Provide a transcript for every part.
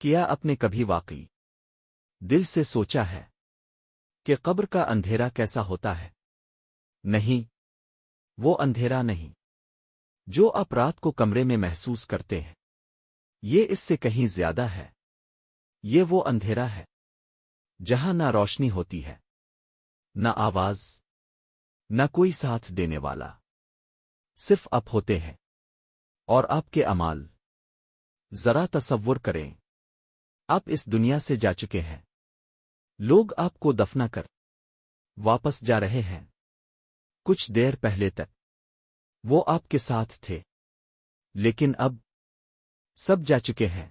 کیا آپ نے کبھی واقعی دل سے سوچا ہے کہ قبر کا اندھیرا کیسا ہوتا ہے؟ نہیں، وہ اندھیرا نہیں جو آپ رات کو کمرے میں محسوس کرتے ہیں، یہ اس سے کہیں زیادہ ہے۔ یہ وہ اندھیرا ہے جہاں نہ روشنی ہوتی ہے، نہ آواز، نہ کوئی ساتھ دینے والا، صرف آپ ہوتے ہیں اور آپ کے اعمال۔ ذرا تصور کریں، آپ اس دنیا سے جا چکے ہیں، لوگ آپ کو دفنا کر واپس جا رہے ہیں۔ کچھ دیر پہلے تک وہ آپ کے ساتھ تھے، لیکن اب سب جا چکے ہیں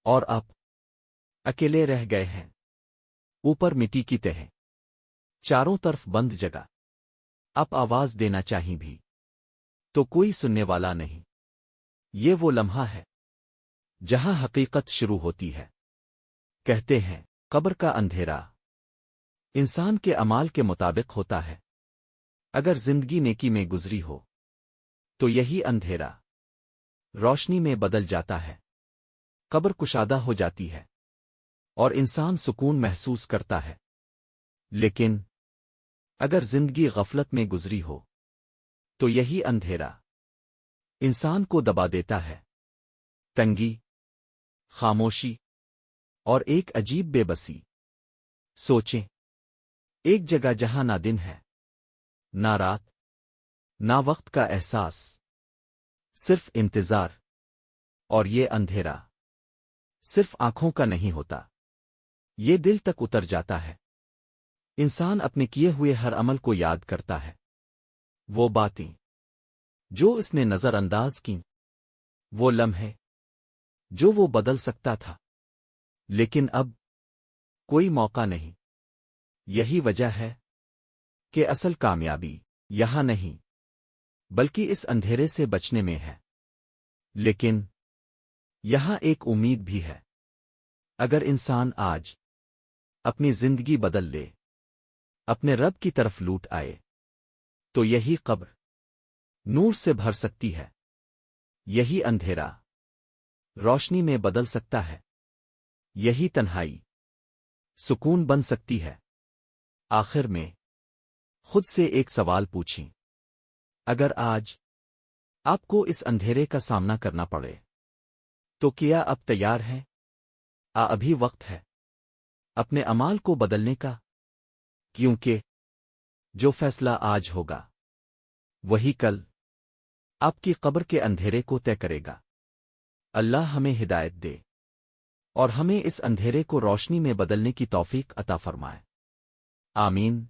اور آپ اکیلے رہ گئے ہیں۔ اوپر مٹی کی تہ، چاروں طرف بند جگہ، آپ آواز دینا چاہیں بھی تو کوئی سننے والا نہیں۔ یہ وہ لمحہ ہے جہاں حقیقت شروع ہوتی ہے۔ کہتے ہیں قبر کا اندھیرا انسان کے اعمال کے مطابق ہوتا ہے۔ اگر زندگی نیکی میں گزری ہو تو یہی اندھیرا روشنی میں بدل جاتا ہے، قبر کشادہ ہو جاتی ہے اور انسان سکون محسوس کرتا ہے۔ لیکن اگر زندگی غفلت میں گزری ہو تو یہی اندھیرا انسان کو دبا دیتا ہے۔ تنگی، خاموشی اور ایک عجیب بے بسی۔ سوچیں، ایک جگہ جہاں نہ دن ہے، نہ رات، نہ وقت کا احساس، صرف انتظار۔ اور یہ اندھیرا صرف آنکھوں کا نہیں ہوتا، یہ دل تک اتر جاتا ہے۔ انسان اپنے کیے ہوئے ہر عمل کو یاد کرتا ہے، وہ باتیں جو اس نے نظر انداز کیں، وہ لمحے جو وہ بدل سکتا تھا، لیکن اب کوئی موقع نہیں۔ یہی وجہ ہے کہ اصل کامیابی یہاں نہیں، بلکہ اس اندھیرے سے بچنے میں ہے۔ لیکن یہاں ایک امید بھی ہے۔ اگر انسان آج اپنی زندگی بدل لے، اپنے رب کی طرف لوٹ آئے، تو یہی قبر نور سے بھر سکتی ہے، یہی اندھیرا روشنی میں بدل سکتا ہے، یہی تنہائی سکون بن سکتی ہے۔ آخر میں خود سے ایک سوال پوچھیں، اگر آج آپ کو اس اندھیرے کا سامنا کرنا پڑے تو کیا آپ تیار ہیں؟ ابھی وقت ہے اپنے اعمال کو بدلنے کا، کیونکہ جو فیصلہ آج ہوگا وہی کل آپ کی قبر کے اندھیرے کو طے کرے گا۔ اللہ ہمیں ہدایت دے اور ہمیں اس اندھیرے کو روشنی میں بدلنے کی توفیق عطا فرمائے۔ آمین۔